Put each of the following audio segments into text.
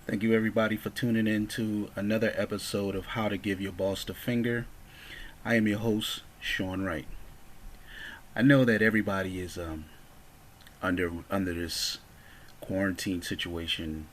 Thank you, everybody, for tuning in to another episode of How to Give Your Boss the Finger. I am your host, Sean Wright. I know that everybody is under this quarantine situation,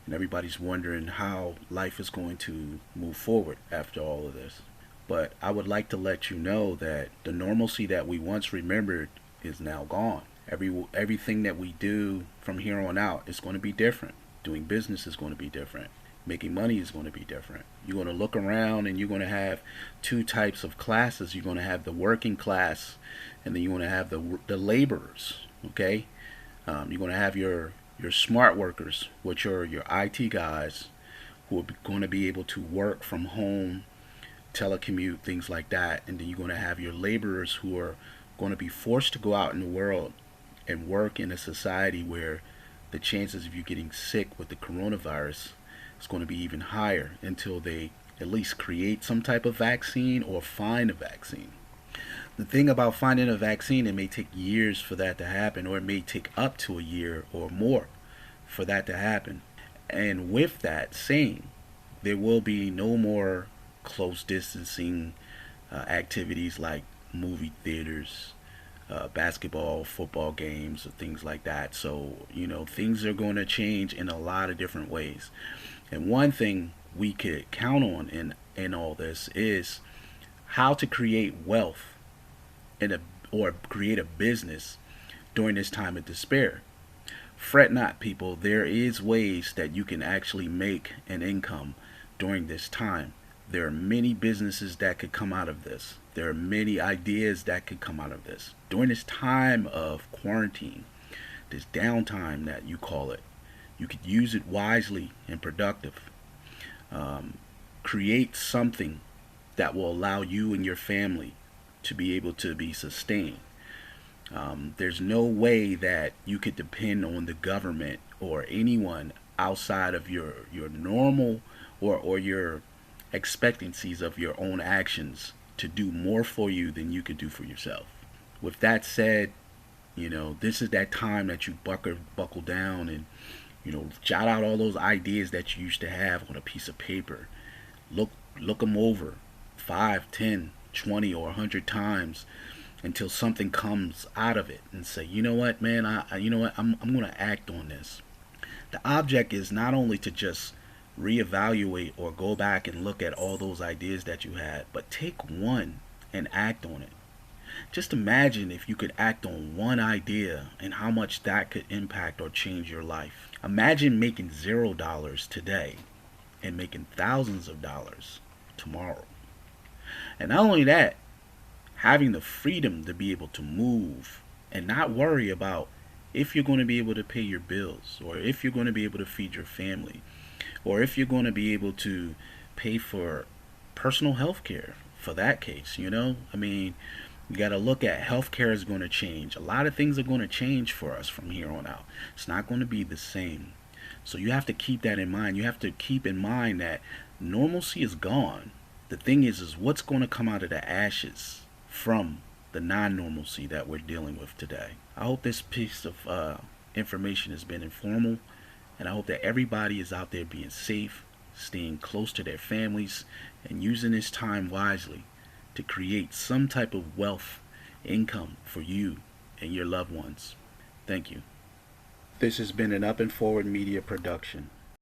and everybody's wondering how life is going to move forward after all of this. But I would like to let you know that the normalcy that we once remembered is now gone. Everything that we do from here on out is going to be different. Doing business is going to be different. Making money is going to be different. You're going to look around and you're going to have two types of classes. You're going to have the working class, and then you're going to have the laborers. Okay, you're going to have your smart workers, which are your IT guys, who are going to be able to work from home, telecommute, things like that. And then you're going to have your laborers who are going to be forced to go out in the world and work in a society where the chances of you getting sick with the coronavirus is going to be even higher until they at least create some type of vaccine or find a vaccine. The thing about finding a vaccine, it may take years for that to happen, or it may take up to a year or more for that to happen. And with that saying, there will be no more close distancing activities like movie theaters, basketball, football games, or things like that. So, things are going to change in a lot of different ways. And one thing we could count on in all this is how to create wealth or create a business during this time of despair. Fret not, people. There is ways that you can actually make an income during this time. There are many businesses that could come out of this. There are many ideas that could come out of this. During this time of quarantine, this downtime that you call it, you could use it wisely and productive. Um, Create something that will allow you and your family to be able to be sustained. There's no way that you could depend on the government or anyone outside of your normal or your expectancies of your own actions to do more for you than you could do for yourself. With that said, this is that time that you buckle down and, jot out all those ideas that you used to have on a piece of paper. Look, look them over 5, 10, 20, or 100 times until something comes out of it and say, you know what, man, you know what, I'm going to act on this. The object is not only to just reevaluate or go back and look at all those ideas that you had, but take one and act on it. Just imagine if you could act on one idea and how much that could impact or change your life. Imagine making $0 today and making thousands of dollars tomorrow. And not only that, having the freedom to be able to move and not worry about if you're going to be able to pay your bills, or if you're going to be able to feed your family, or if you're going to be able to pay for personal health care for that case. I mean, you got to look at healthcare is going to change. A lot of things are going to change for us from here on out. It's not going to be the same. So you have to keep that in mind. You have to keep in mind that normalcy is gone. The thing is what's going to come out of the ashes from the non-normalcy that we're dealing with today. I hope this piece of information has been informal, and I hope that everybody is out there being safe, staying close to their families, and using this time wisely to create some type of wealth, income for you and your loved ones. Thank you. This has been an Up and Forward Media production.